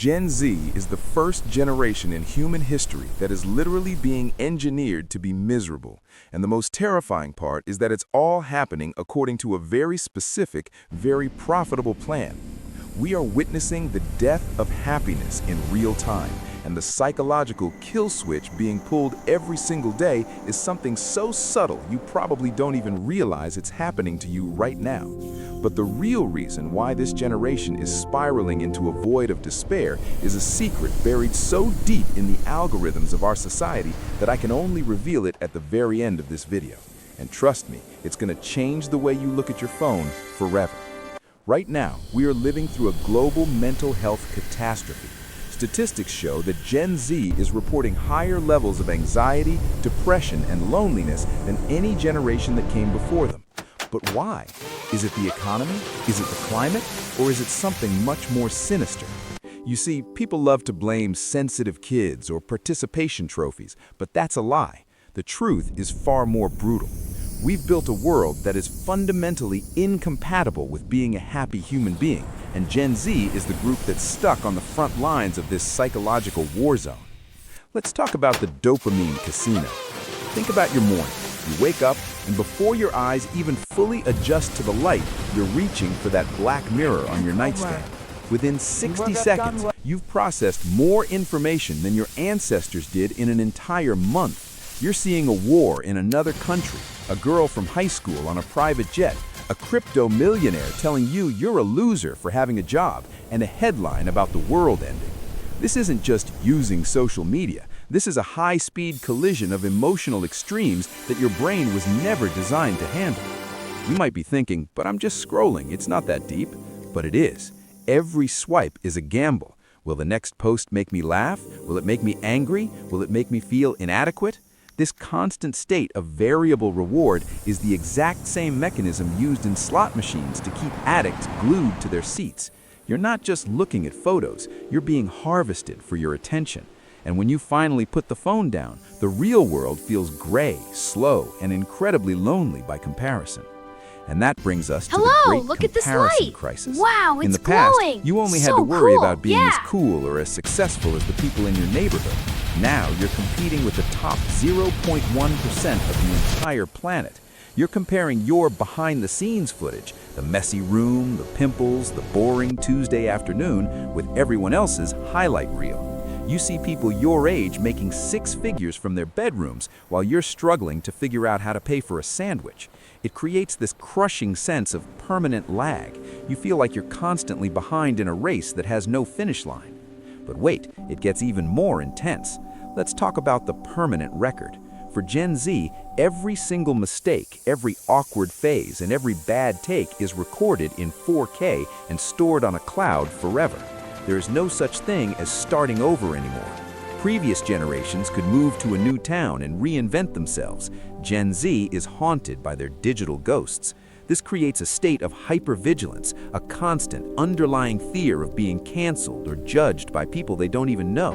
Gen Z is the first generation in human history that is literally being engineered to be miserable. And the most terrifying part is that it's all happening according to a very specific, very profitable plan. We are witnessing the death of happiness in real time, and the psychological kill switch being pulled every single day is something so subtle you probably don't even realize it's happening to you right now. But the real reason why this generation is spiraling into a void of despair is a secret buried so deep in the algorithms of our society that I can only reveal it at the very end of this video. And trust me, it's going to change the way you look at your phone forever. Right now, we are living through a global mental health catastrophe. Statistics show that Gen Z is reporting higher levels of anxiety, depression, and loneliness than any generation that came before them. But why? Is it the economy? Is it the climate? Or is it something much more sinister? You see, people love to blame sensitive kids or participation trophies, but that's a lie. The truth is far more brutal. We've built a world that is fundamentally incompatible with being a happy human being, and Gen Z is the group that's stuck on the front lines of this psychological war zone. Let's talk about the dopamine casino. Think about your morning. You wake up, and before your eyes even fully adjust to the light, you're reaching for that black mirror on your nightstand. Within 60 seconds, you've processed more information than your ancestors did in an entire month. You're seeing a war in another country, a girl from high school on a private jet, a crypto millionaire telling you you're a loser for having a job, and a headline about the world ending. This isn't just using social media. This is a high-speed collision of emotional extremes that your brain was never designed to handle. You might be thinking, but I'm just scrolling, it's not that deep. But it is. Every swipe is a gamble. Will the next post make me laugh? Will it make me angry? Will it make me feel inadequate? This constant state of variable reward is the exact same mechanism used in slot machines to keep addicts glued to their seats. You're not just looking at photos, you're being harvested for your attention. And when you finally put the phone down, the real world feels gray, slow, and incredibly lonely by comparison. And that brings us to the great look at this comparison light. crisis. Wow, it's In the past, glowing. you only had So to worry cool. about being as Yeah. cool or as successful as the people in your neighborhood. Now you're competing with the top 0.1% of the entire planet. You're comparing your behind-the-scenes footage, the messy room, the pimples, the boring Tuesday afternoon, with everyone else's highlight reel. You see people your age making 6 figures from their bedrooms while you're struggling to figure out how to pay for a sandwich. It creates this crushing sense of permanent lag. You feel like you're constantly behind in a race that has no finish line. But wait, it gets even more intense. Let's talk about the permanent record. For Gen Z, every single mistake, every awkward phase, and every bad take is recorded in 4K and stored on a cloud forever. There is no such thing as starting over anymore. Previous generations could move to a new town and reinvent themselves. Gen Z is haunted by their digital ghosts. This creates a state of hypervigilance, a constant, underlying fear of being canceled or judged by people they don't even know.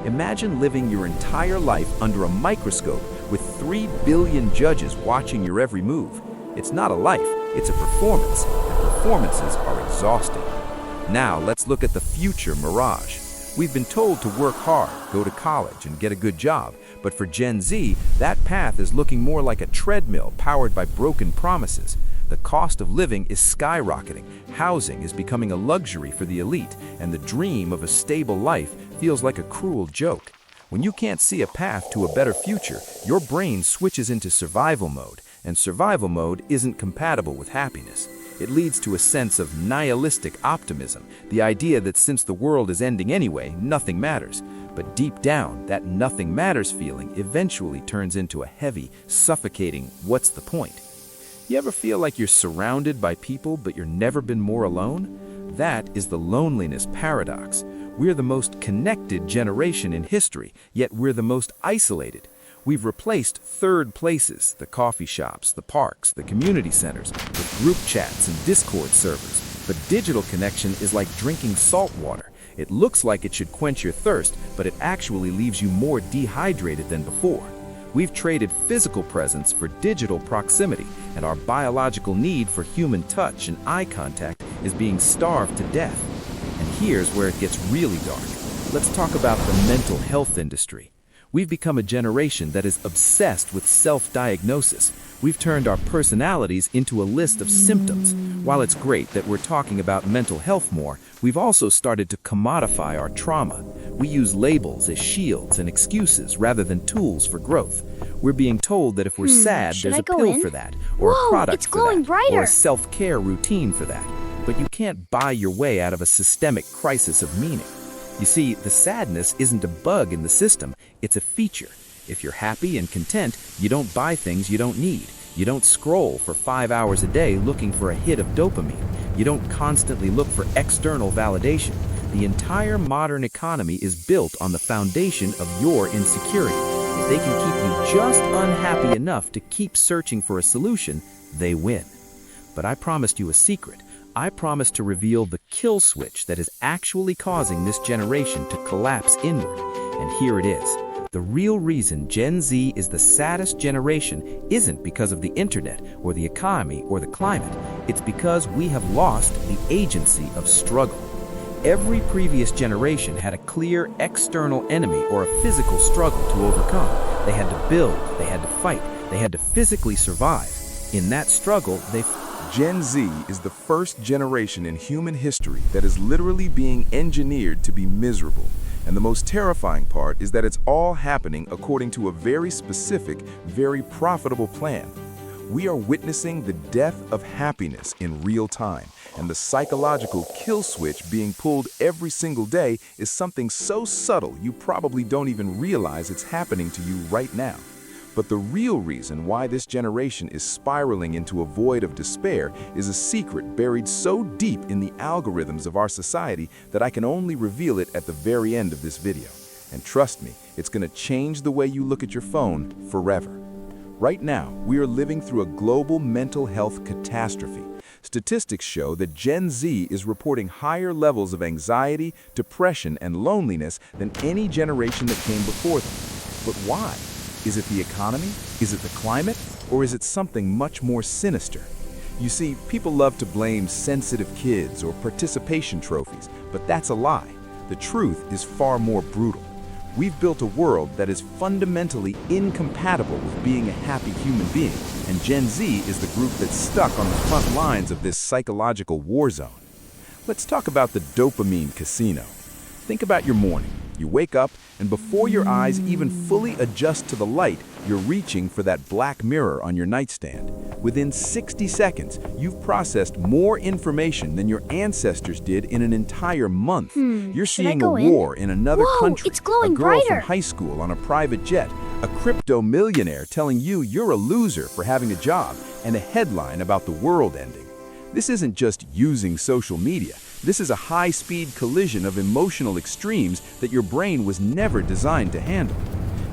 Imagine living your entire life under a microscope with 3 billion judges watching your every move. It's not a life, it's a performance, and performances are exhausting. Now let's look at the future mirage. We've been told to work hard, go to college, and get a good job, but for Gen Z, that path is looking more like a treadmill powered by broken promises. The cost of living is skyrocketing, housing is becoming a luxury for the elite, and the dream of a stable life feels like a cruel joke. When you can't see a path to a better future, your brain switches into survival mode, and survival mode isn't compatible with happiness. It leads to a sense of nihilistic optimism, the idea that since the world is ending anyway, nothing matters. But deep down, that nothing matters feeling eventually turns into a heavy, suffocating, what's the point? You ever feel like you're surrounded by people but you've never been more alone? That is the loneliness paradox. We're the most connected generation in history, yet we're the most isolated. We've replaced third places, the coffee shops, the parks, the community centers, with group chats and Discord servers. But digital connection is like drinking salt water. It looks like it should quench your thirst, but it actually leaves you more dehydrated than before. We've traded physical presence for digital proximity, and our biological need for human touch and eye contact is being starved to death. And here's where it gets really dark. Let's talk about the mental health industry. We've become a generation that is obsessed with self-diagnosis. We've turned our personalities into a list of symptoms. While it's great that we're talking about mental health more, we've also started to commodify our trauma. We use labels as shields and excuses rather than tools for growth. We're being told that if we're sad, there's a pill for that, or a product for that, or a self-care routine for that. But you can't buy your way out of a systemic crisis of meaning. You see, the sadness isn't a bug in the system, it's a feature. If you're happy and content, you don't buy things you don't need. You don't scroll for 5 hours a day looking for a hit of dopamine. You don't constantly look for external validation. The entire modern economy is built on the foundation of your insecurity. If they can keep you just unhappy enough to keep searching for a solution, they win. But I promised you a secret. I promised to reveal the kill switch that is actually causing this generation to collapse inward. And here it is. The real reason Gen Z is the saddest generation isn't because of the internet or the economy or the climate. It's because we have lost the agency of struggle. Every previous generation had a clear external enemy or a physical struggle to overcome. They had to build, they had to fight, they had to physically survive. In that struggle, Gen Z is the first generation in human history that is literally being engineered to be miserable. And the most terrifying part is that it's all happening according to a very specific, very profitable plan. We are witnessing the death of happiness in real time, and the psychological kill switch being pulled every single day is something so subtle you probably don't even realize it's happening to you right now. But the real reason why this generation is spiraling into a void of despair is a secret buried so deep in the algorithms of our society that I can only reveal it at the very end of this video. And trust me, it's going to change the way you look at your phone forever. Right now, we are living through a global mental health catastrophe. Statistics show that Gen Z is reporting higher levels of anxiety, depression, and loneliness than any generation that came before them. But why? Is it the economy? Is it the climate? Or is it something much more sinister? You see, people love to blame sensitive kids or participation trophies, but that's a lie. The truth is far more brutal. We've built a world that is fundamentally incompatible with being a happy human being, and Gen Z is the group that's stuck on the front lines of this psychological war zone. Let's talk about the dopamine casino. Think about your morning. You wake up, and before your eyes even fully adjust to the light, you're reaching for that black mirror on your nightstand. Within 60 seconds, you've processed more information than your ancestors did in an entire month. You're seeing a war in another country, a girl from high school on a private jet, a crypto millionaire telling you you're a loser for having a job, and a headline about the world ending. This isn't just using social media. This is a high-speed collision of emotional extremes that your brain was never designed to handle.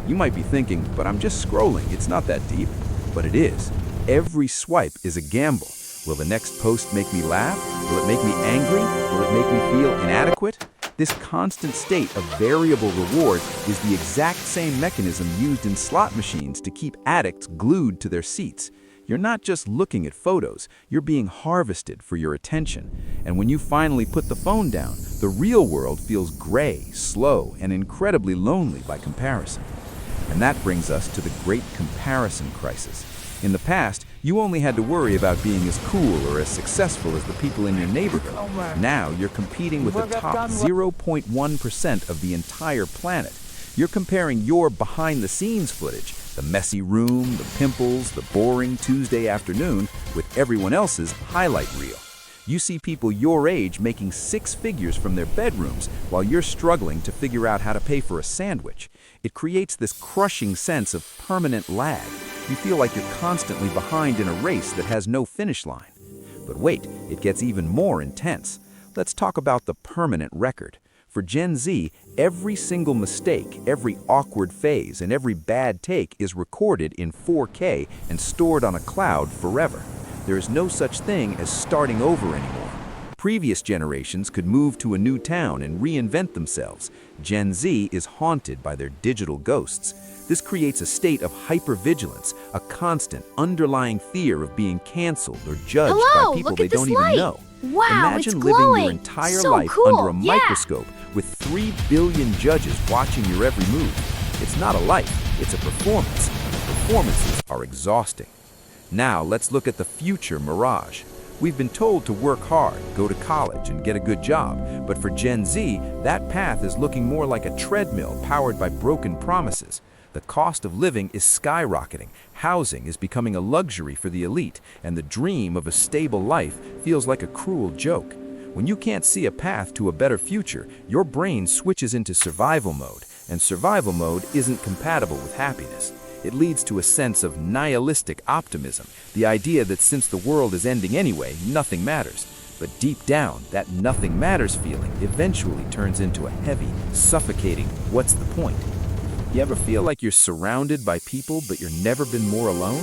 You might be thinking, but I'm just scrolling, it's not that deep. But it is. Every swipe is a gamble. Will the next post make me laugh? Will it make me angry? Will it make me feel inadequate? This constant state of variable reward is the exact same mechanism used in slot machines to keep addicts glued to their seats. You're not just looking at photos, you're being harvested for your attention. And when you finally put the phone down, the real world feels gray, slow, and incredibly lonely by comparison. And that brings us to the great comparison crisis. In the past, you only had to worry about being as cool or as successful as the people in your neighborhood. Now you're competing with the top 0.1% of the entire planet. You're comparing your behind-the-scenes footage, the messy room, the pimples, the boring Tuesday afternoon, with everyone else's highlight reel. You see people your age making 6 figures from their bedrooms while you're struggling to figure out how to pay for a sandwich. It creates this crushing sense of permanent lag. You feel like you're constantly behind in a race that has no finish line. But wait, it gets even more intense. Let's talk about the permanent record. For Gen Z, every single mistake, every awkward phase, and every bad take is recorded in 4K and stored on a cloud forever. There is no such thing as starting over anymore. Previous generations could move to a new town and reinvent themselves. Gen Z is haunted by their digital ghosts. This creates a state of hypervigilance, a constant, underlying fear of being canceled or judged Hello, by people look they at this don't even light. know. Wow, Imagine it's living glowing. your entire So life cool, under a yeah. microscope with 3 billion judges watching your every move. It's not a life, it's a performance, and the performances are exhausting. Now let's look at the future mirage. We've been told to work hard, go to college, and get a good job, but for Gen Z, that path is looking more like a treadmill powered by broken promises. The cost of living is skyrocketing, housing is becoming a luxury for the elite, and the dream of a stable life feels like a cruel joke. When you can't see a path to a better future, your brain switches into survival mode, and survival mode isn't compatible with happiness. It leads to a sense of nihilistic optimism, the idea that since the world is ending anyway, nothing matters. But deep down, that nothing matters feeling eventually turns into a heavy, suffocating, what's the point? You ever feel like you're surrounded by people but you've never been more alone?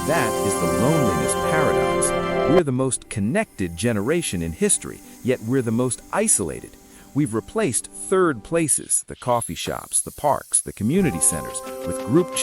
That is the loneliness paradox. We're the most connected generation in history, yet we're the most isolated. We've replaced third places, the coffee shops, the parks, the community centers, with group